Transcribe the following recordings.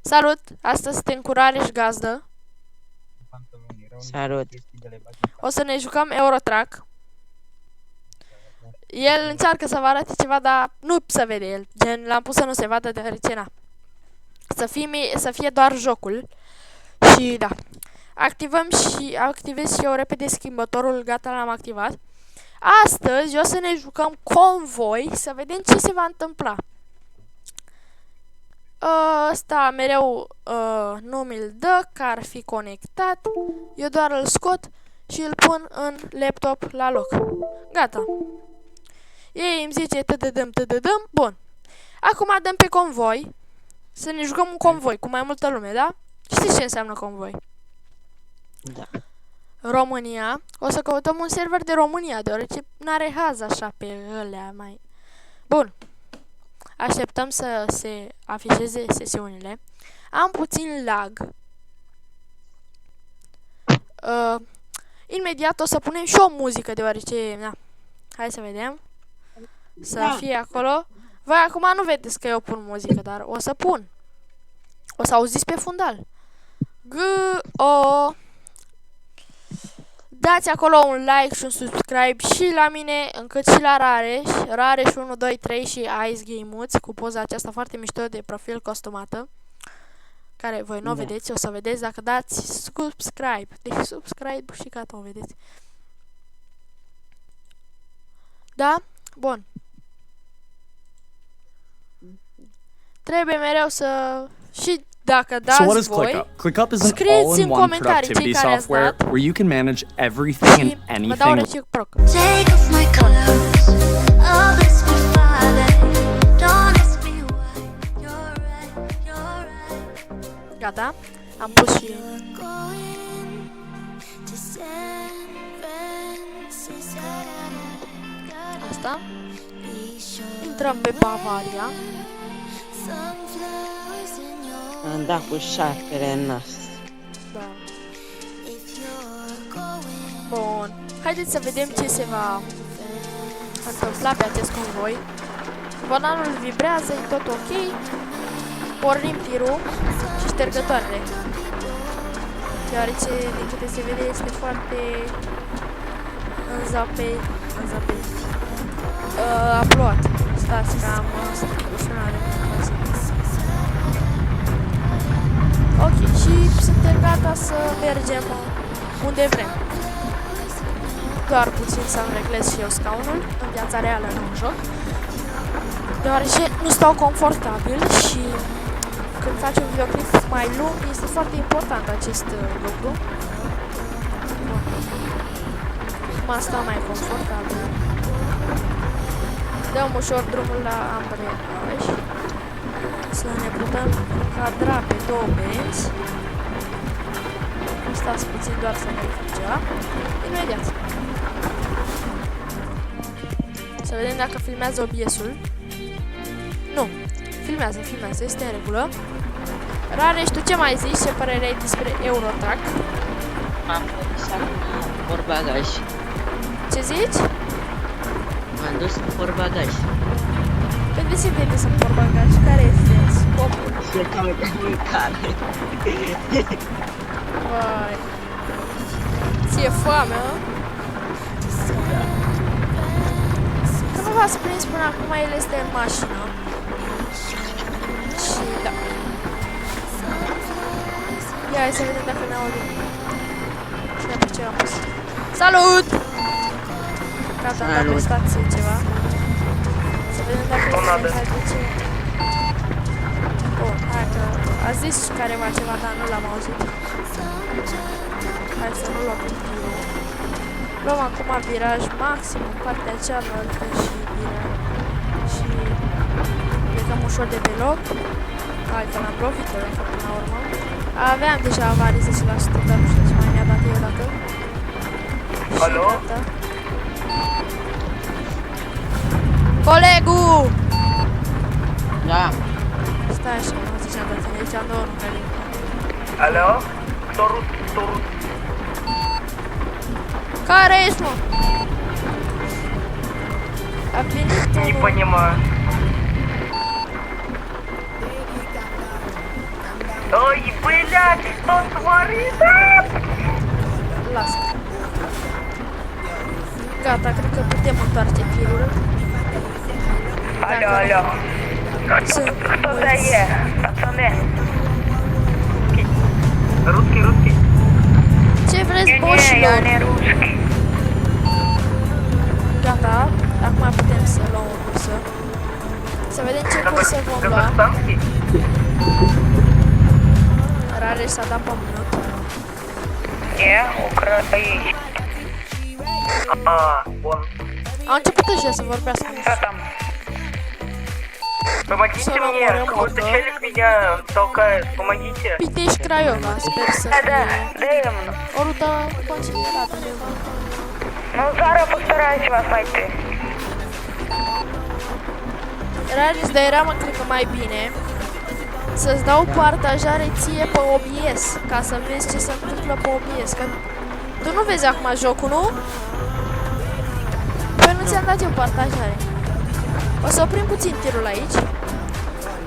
Salut! Astăzi suntem cu Rareș gazdă. Salut! O să ne jucăm Eurotrack. El încearcă să vă arate ceva, dar nu se vede el. Gen, l-am pus să nu se vadă deoarece na. Să fie doar jocul. Și da. Activez și eu repede schimbătorul, gata, l-am activat. Astăzi o să ne jucăm convoi, să vedem ce se va întâmpla. Ăsta mereu nu mi-l dă, că ar fi conectat. Eu doar îl scot și îl pun în laptop la loc. Gata. Ei îmi zice tădădăm. Bun. Acum dăm pe convoi. Să ne jucăm un convoi cu mai multă lume, da? Știți ce înseamnă convoi? Da. România. O să căutăm un server de România, deoarece n-are haz așa pe ălea mai... Bun. Așteptăm să se afișeze sesiunile. Am puțin lag. Imediat o să punem și o muzică, deoarece... Na. Hai să vedem. Să fie acolo. Voi acum nu vedeți că eu pun muzică, dar o să pun. O să auziți pe fundal. G-O... Dați acolo un like și un subscribe și la mine, încât și la Rareș. Rareș 1, 2, 3 și Ice Game-uți cu poza aceasta foarte mișto de profil costumată. Care voi nu o vedeți, o să vedeți dacă dați subscribe. Deci subscribe și gata, o vedeți. Da? Bun. Trebuie mereu să... Și dacă dați voi, ClickUp is an all-in-one productivity software where you can manage everything and anything. Take off my clothes. Oh, bless me, Father. Don't ask me why. You're right. Gata. Am pus și... Asta. Intrăm pe Bavaria. Am dat cu șarpele în nas. Da. Bun. Haideți să vedem ce se va întâmpla pe acest convoi. Bananul vibrează, e tot ok. Pornim tirul și ștergătoarele. Deoarece, din câte se vede, este foarte înzapet. A plouat. Stați că am sunare. Ok, și suntem gata să mergem unde vrem. Doar puțin să-mi reglez și eu scaunul, în viața reală, nu în joc. Deoarece nu stau confortabil și când faci un videoclip mai lung, este foarte important acest lucru. Acum stau mai confortabil. Dăm ușor drumul la ambreiaj. Să ne putem cadra pe două benzi. Stați puțin doar să verific ceva. Imediat. Să vedem dacă filmează OBS-ul. Nu. Filmează. Este în regulă. Rareș, tu ce mai zici? Ce părere ai despre Eurotrack? Am dus porbagaj. Ce zici? M-am dus cu porbagaj. Pe de ce vede să porbagaj? Care este scopul? Se caută mâncare. Vai. Ție foame, hă? Că nu v-ați prins până acum, el este în mașină. Și da. Ia, hai să vedem dacă ne audem. Ia pe ce am pus. Salut! Gata, am dat pe stație ceva. Să vedem dacă este hai de ce. Bun, hai că a zis careva ceva, dar nu l-am auzit. Hai să nu luăm tirul. Luăm acum viraj maxim în partea cealaltă și viraj. Și plecăm ușor de pe loc. Hai că l-am lovit până la urmă. Aveam deja avarii 10%, dar nu știu ce mai mi-a dat eu dacă. Alo? Colegu! Da. Stai așa, nu ziceam de tine, ziceam de unul care... Alo? Torut. Care ești, mă? A venit Не unul... понимаю. Ой, блядь, что творится? Lasă. Gata, cred că putem întoarce tirul. Алло, алло. Sunt Кто mulți. дае, пацаны? Русский, русский. Ce vreți, Не, я boșilor? не русский. Gata, acum putem să luăm o cursă. Să vedem ce cursă vom lua. Казахстанский? Rare s-a dat pe minut. Не, украинский. А, вон. Au început ăștia să vorbească. Что там? Помогите Всё, мне, нормально, какой-то да. челик меня толкает, помогите. Pitești Craiova, sper să Да, fie да, именно. o rută considerată. Ну, зараз постараюсь вас найти. Raris, dar era mă, cred că mai bine să-ți dau partajare ție pe OBS, ca să vezi ce se întâmplă pe OBS, că tu nu vezi acum jocul, nu? Păi nu ți-am dat eu partajare. O să oprim puțin tirul aici,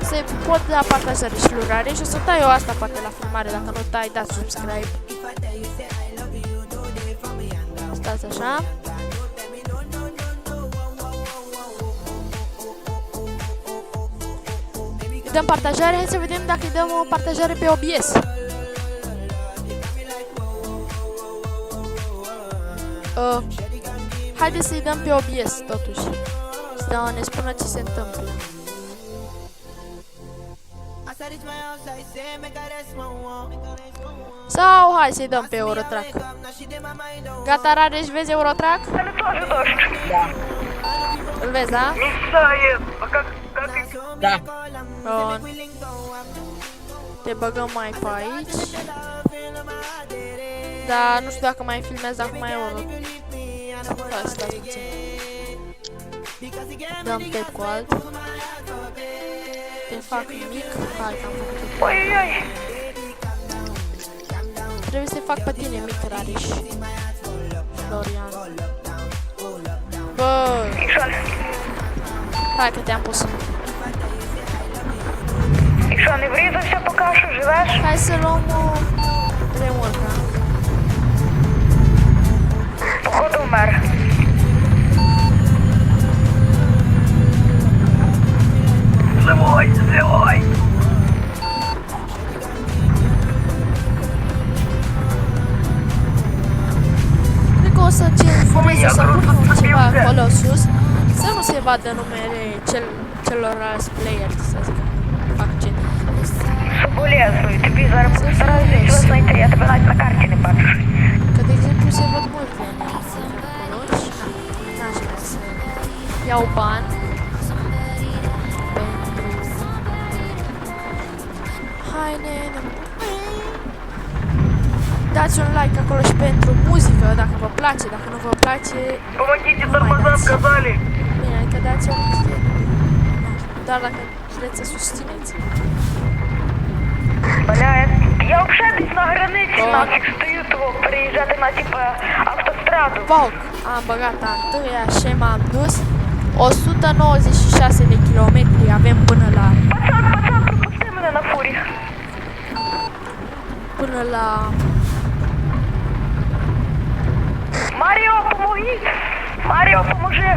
să pot da partajare și lui Rare și o să tai eu asta poate la filmare, dacă nu tai, dați subscribe. Stați așa. Dăm partajare, hai să vedem dacă îi dăm o partajare pe OBS. Haideți să-i dăm pe OBS totuși. Să ne spună ce se întâmplă. Sau hai să-i dăm pe Eurotrack. Gata, Rareș, vezi Eurotrack? Это тоже дождь. Îl vezi, da? Мешает. А как Da. Bun. Te băgăm mai pe aici. Dar nu știu dacă mai filmez acum mai unul. Hai, stați puțin. Dăm tap cu alt. Te fac mic. Hai că am făcut. Ой-ой-ой. Trebuie să fac pe tine mic, Rareș. Florian. Bă, Ишан, hai că te-am pus. Ишан, не врезался пока что, живешь? Hai să luăm o remorcă. Походу умер. Живой, живой. Cred că o să cenzurez, o să pun ceva acolo sus, să nu se vadă numele celorlalți playeri, să zic. Fac ce. Соболезную. Тобі зараз постараюся щось знайти. Я тебе навіть на карті не бачу. Că, de exemplu, se văd multe acolo și n-aș vrea să iau bani pentru haine. Dați un like acolo și pentru muzică, dacă vă place, dacă nu vă place, Помогите, Ну, тормоза молодец. сказали. bine, adică dați o chestie. Doar dacă vreți să susțineți. Бля, я взагалі десь на границі О. нафіг стою, того переїжджати на типа автостраду. Valk, am băgat a întâia și m-am dus 196 de kilometri avem până la Пацан, пропусти мене на фурі. Маріо, помогіть! Маріо, поможи!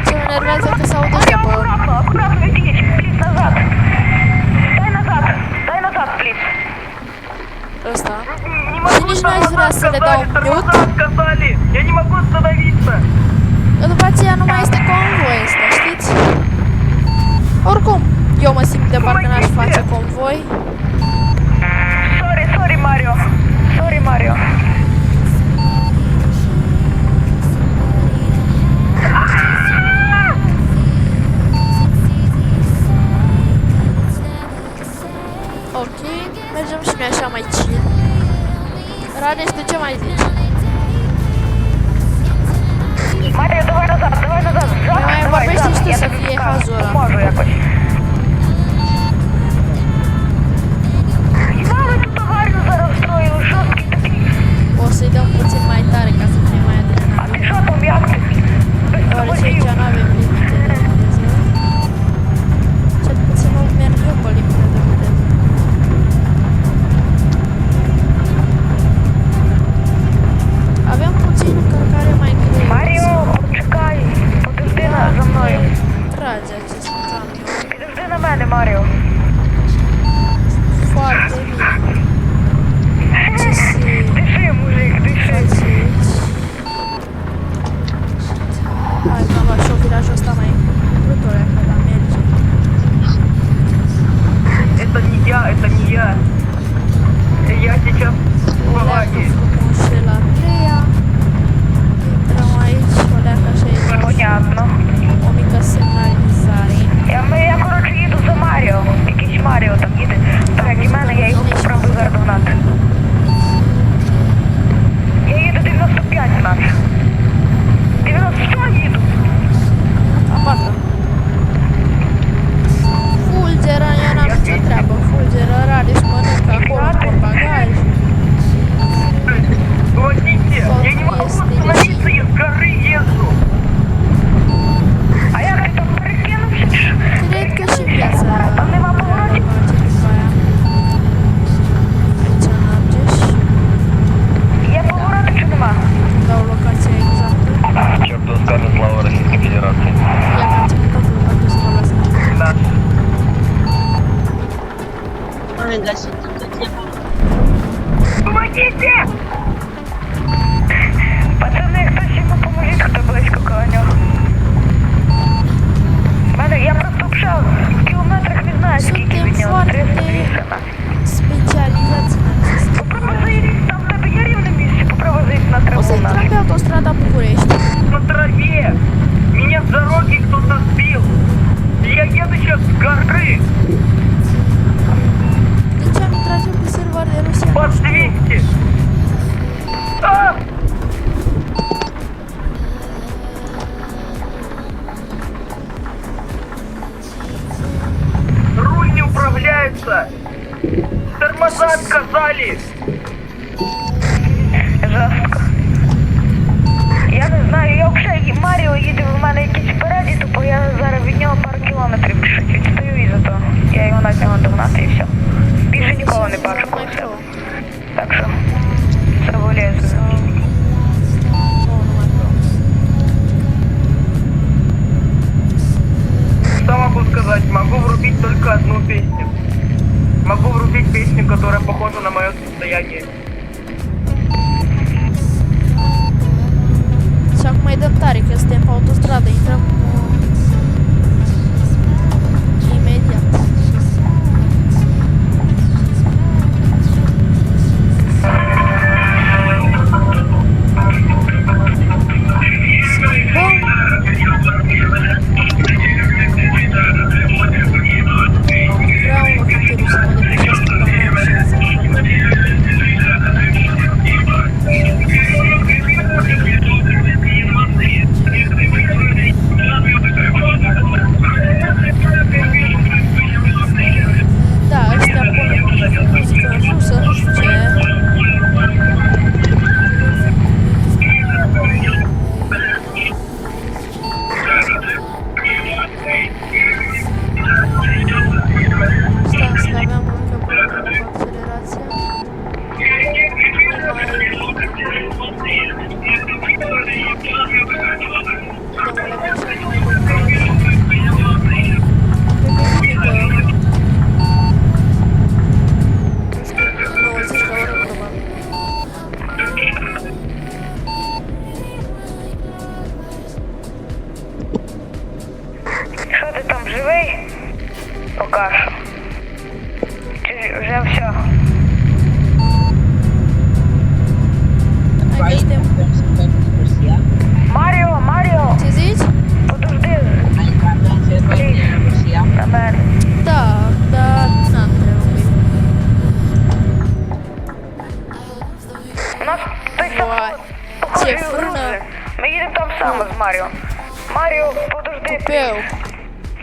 Ce mă enervează că se audă ăștia Маріо, pe аккуратно, відійдіть, пліс, назад. Дай назад, пліс. ăsta. Не могу, Nici n-aș vrea să le dau mute. тормоза сказали. Я не могу остановиться. Că după aceea nu mai este convoi ăsta, știți? Oricum, eu mă simt de parcă n-aș face convoi. Sorry, Марио. Sorry, Марио. Ok, mergem și noi așa mai chill. Radeș, tu ce mai zici? Маріо, давай назад. Mai vorbești și tu să fie hazul ăla. Можу якось. Знали тут аварію зараз строїли, жорсткий такий. O să-i dăm puțin mai tare ca să fie mai А adrenalin. ти що там, як ти? Без Deoarece проводів. aici nu avem limite de viteză. Cel puțin nu merg eu pe limite de viteză. мене, Маріо. Foarte bine. Ce se Диши, мужик, диши. face aici? Hai că am luat și-o virajul ăsta mai brutule, că la merge. Это не я, это не я. Я сейчас в O leacă аварии. frumos și la treia. Intrăm aici, o leacă așa e Понятно. o mică semnalizare. Я, коротше, їду за Маріо. Якийсь Маріо там їде. Так, і мене, я його спробую зараз догнати. Я їду 95 наче. 90 їду. Apasă. Fulgeră, eu n-am nicio treabă. Fulgeră, Radis mănâncă acolo cu bagaj. Помогите, я не могу остановиться, я с горы езжу. А я как-то перекинувся. Cred că și viața Там нема поворотів. face după aia. Aici mergești. Є повороти чи нема? Dau locația exactă. Черту скажет слава Российской Федерации. Ia că am început totul a dus la asta. Да. Am găsit tot timpul. Помогите! Пацани, хтось йому поможіть, хто близько коло нього. Я просто пшав в кілометрах не знаю, скільки Suntem від нього. foarte 300 specializați în acest. Попробуй заїдь, там в тебе є рівне місце, попробуй заїдь на O траву să intrăm нашу. pe autostrada București. На траве! Меня с дороги кто-то сбил! Я еду сейчас с горы! De ce am intrat eu pe server de Rusia? Под 200! А! Руль не управляется! Тормоза отказали! Жорстко. Я не знаю, я взагалі Маріо їде в мене якийсь впереді, тупо я зараз від нього пару кілометрів чуть відстаю і зато я його на нього догнати і все. Більше нікого не бачу коло себе. Так що соболезную. Что могу сказать? Могу врубить только одну песню. Могу врубить песню, которая похожа на мое состояние. Și acum îi dăm tare că suntem pe autostradă, intrăm imediat. Schimbăm. Vreau un locatorul să mă depășească pe mea și să Da, ăștia pun muzică rusă, nu știu ce. Stai să aveam încă problemă cu accelerația. Що ти там живий? Поки що. Чи вже все? Hai că suntem. Rusia. Маріо, Маріо, Ce zici? подожди Ai intrat în server din Rusia. на мене. Da, dar n-am trebuit. У нас той Ой, похожий це фурна. грузи. Ми їдемо там саме з Маріо. Маріо, подожди. Peu.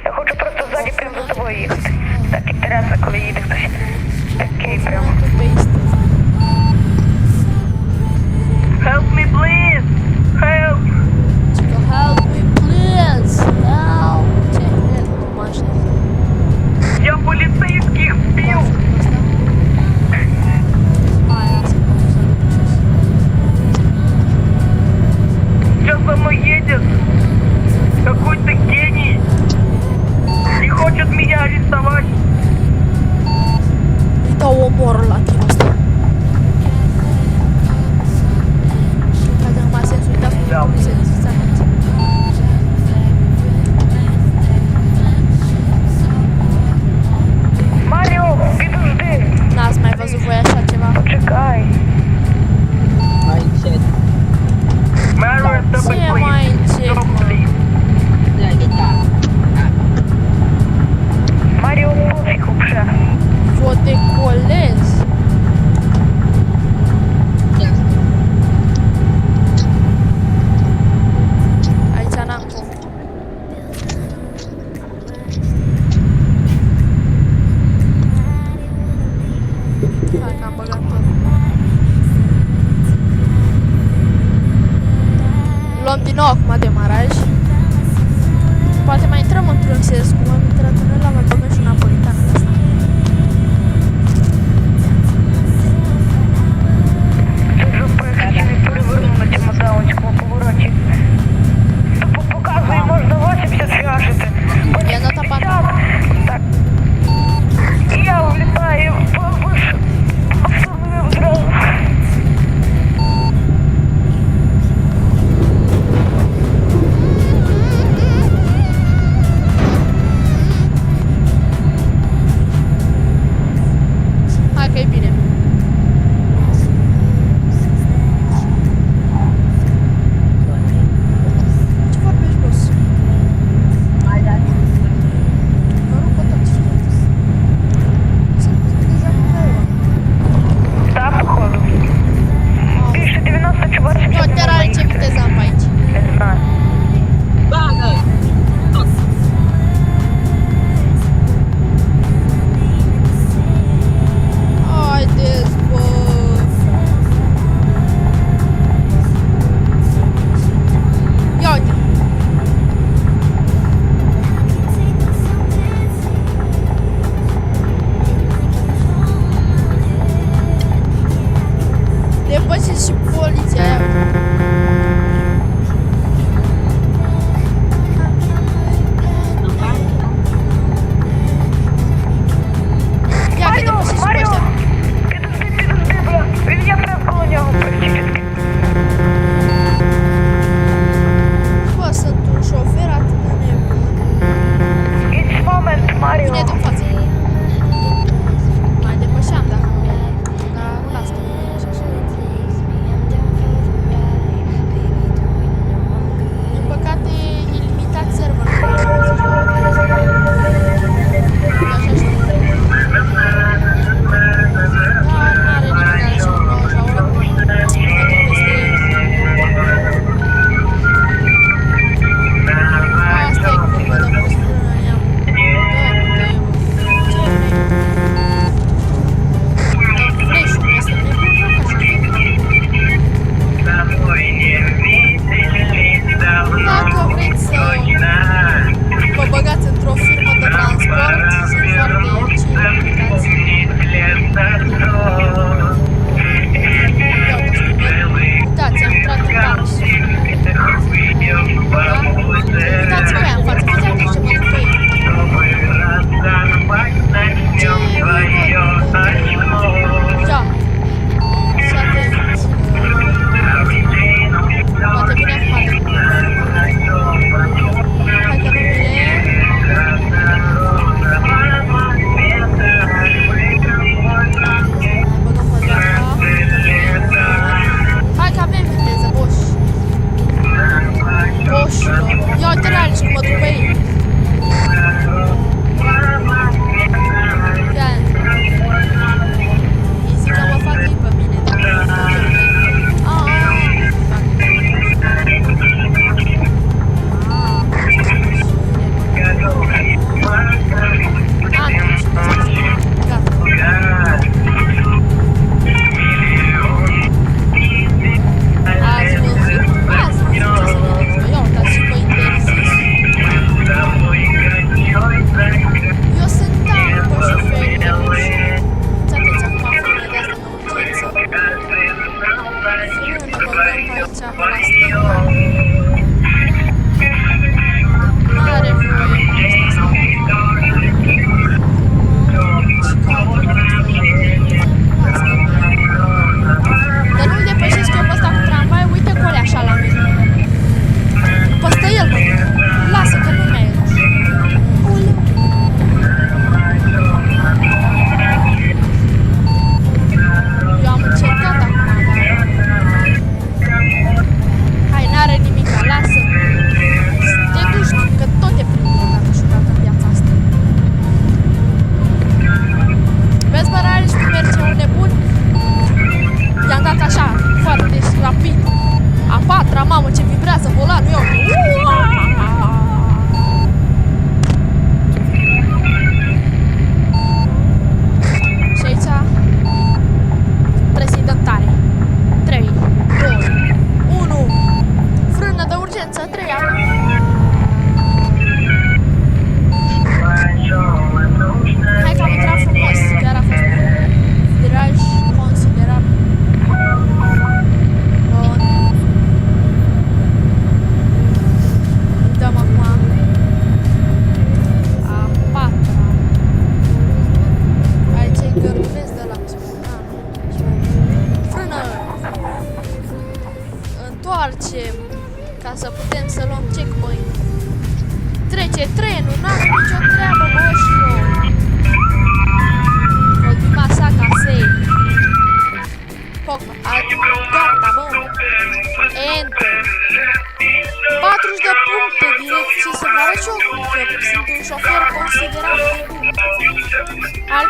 Я хочу просто ззаді прямо за тобою їхати. Так інтересно, коли їде хтось. Такий прямо. Help me, please! Help! Help me, please! Help! Ce help? Mașină. Я полицейских сбил! Hai, lasă că o să depășesc. Сейчас за мной едет какой-то гений! И хочет меня арестовать!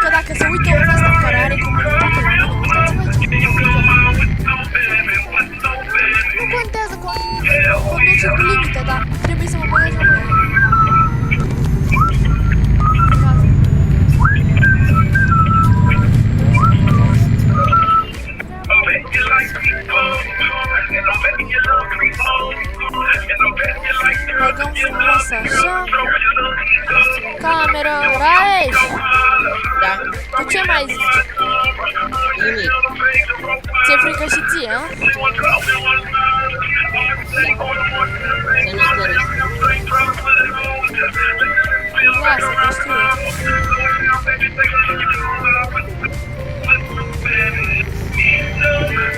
că dacă se uită omul ăsta care are comunitate la mine, nu contează conduce cu limită, dar trebuie să mă băgăți la mine. Băgăm frumos așa. Cameră, Raeș! Da, Tu ce mai zici? nimic. Ți-e frică și ție, a? Să nu zărești. Lasă, că știu.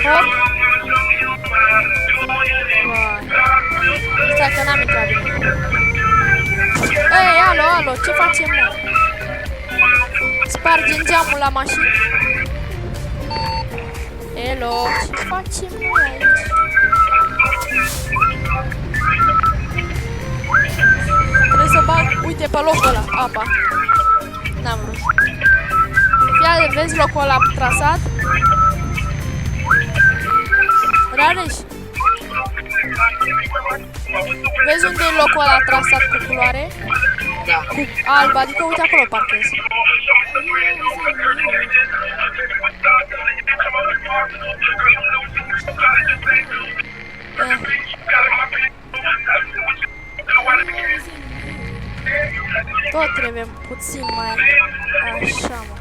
Hop! Stai că n-am intrat bine. Ei, alo, ce facem, mă? Spargem geamul la mașină. Elo, ce facem noi aici? Trebuie să bag, uite, pe locul ăla, apa. N-am vrut. Ia, vezi locul ăla trasat? Rareș? Vezi unde e locul ăla trasat cu culoare? Da. Cu alb, adică uite acolo parchez. Tot trebuie puțin mai așa, mă.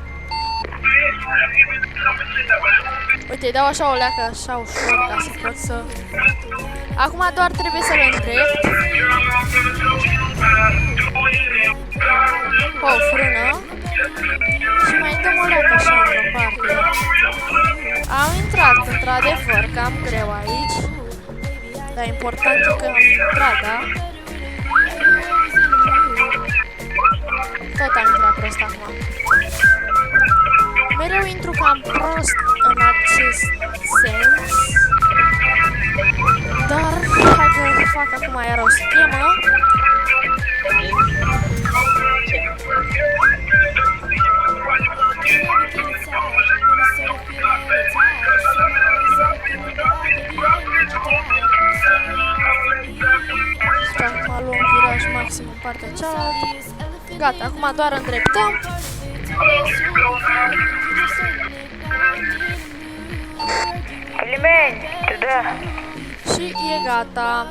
Uite, îi dau așa o leacă, așa ușor, ca să pot să... Acum doar trebuie să le îndrept. O frână. Și mai dăm o leacă așa într-o parte. Am intrat, într-adevăr, cam greu aici. Dar important e că am intrat, da? Tot am intrat prost acum. Mereu intru cam prost în acest sens. Dar hai că fac acum iar o schemă. Și acum luăm viraj maxim în partea cealaltă. Gata, acum doar îndreptăm. Limeni, da. Și e gata.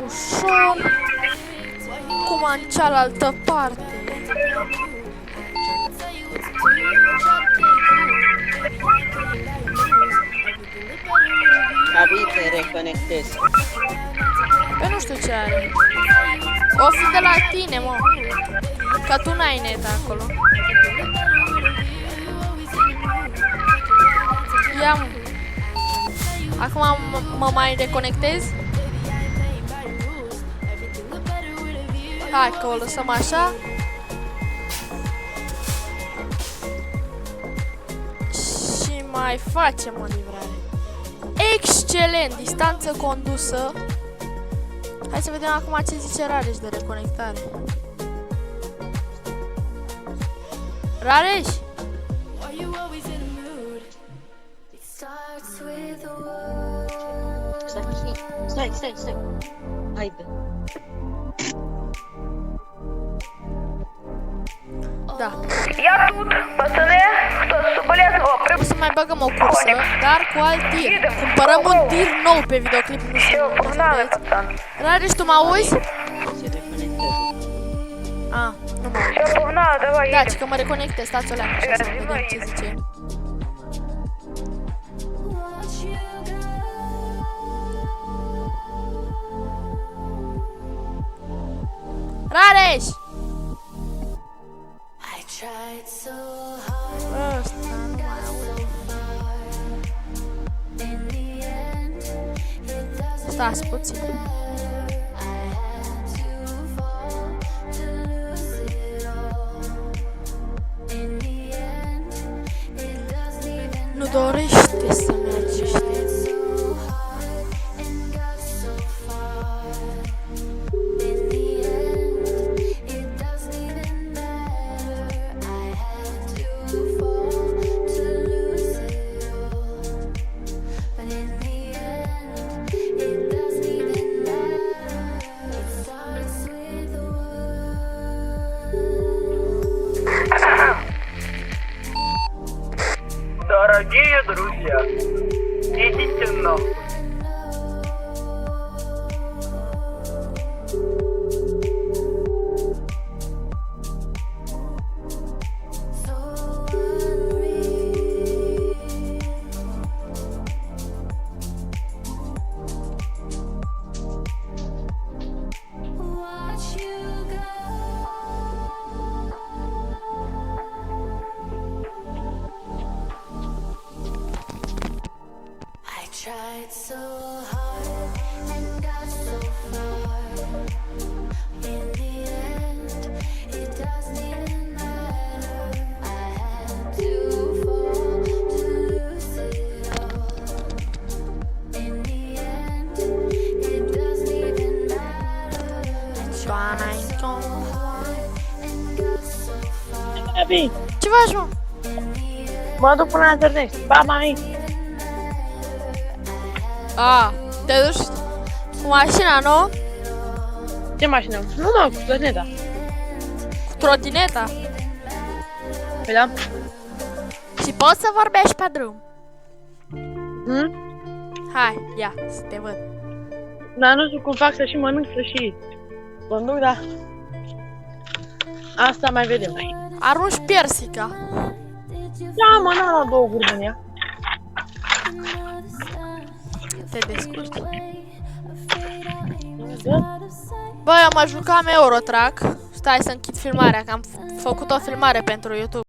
Ușor. Cum în cealaltă parte. Abi, te reconectezi. Pe nu știu ce are. O fi de la tine, mă. Că tu n-ai net acolo. Ia, mă. Acum mă mai reconectez. Hai că o lăsăm așa. Și mai facem o livrare. Excelent! Distanță condusă. Hai să vedem acum ce zice Rareș de reconectare. Rareș! Stai. Haide. Da. Я тут, пацаны, кто соболез, O să mai băgăm o cursă, dar cu alt tir. Cumpărăm un tir nou pe videoclip. Nu știu. Все, погнали, пацан. Rareș, tu mă auzi? Se reconectează. A, nu mă auzi. Все, погнали, давай, Da, едем. ci că mă reconectez, stați o leacă așa să vedem ce zice. Rareș! Ăsta nu mai aude. Stați puțin. Nu dorește să mergi, știi? друзья. Идите нахуй. Tried so hard and got so far. In the end, it doesn't even matter. I had to fall to lose it all. In the end, it doesn't even matter. Doamna, And got so far. Abi, ce faci, mă? mă duc până la Târnești. Ba, mai. A, te duci cu mașina, nu? Ce mașină? Nu, mă, cu trotineta. Cu trotineta? Păi da. Și poți să vorbești pe drum. Hmm? Hai, ia, să te văd. Dar nu știu cum fac să și mănânc, să și conduc, dar... Asta mai vedem. Arunci persica. Da, mă, n-am luat 2 guri din ea. Te descurci. Da? Băi, am jucat Eurotrack. Stai să închid filmarea, că am făcut o filmare pentru YouTube.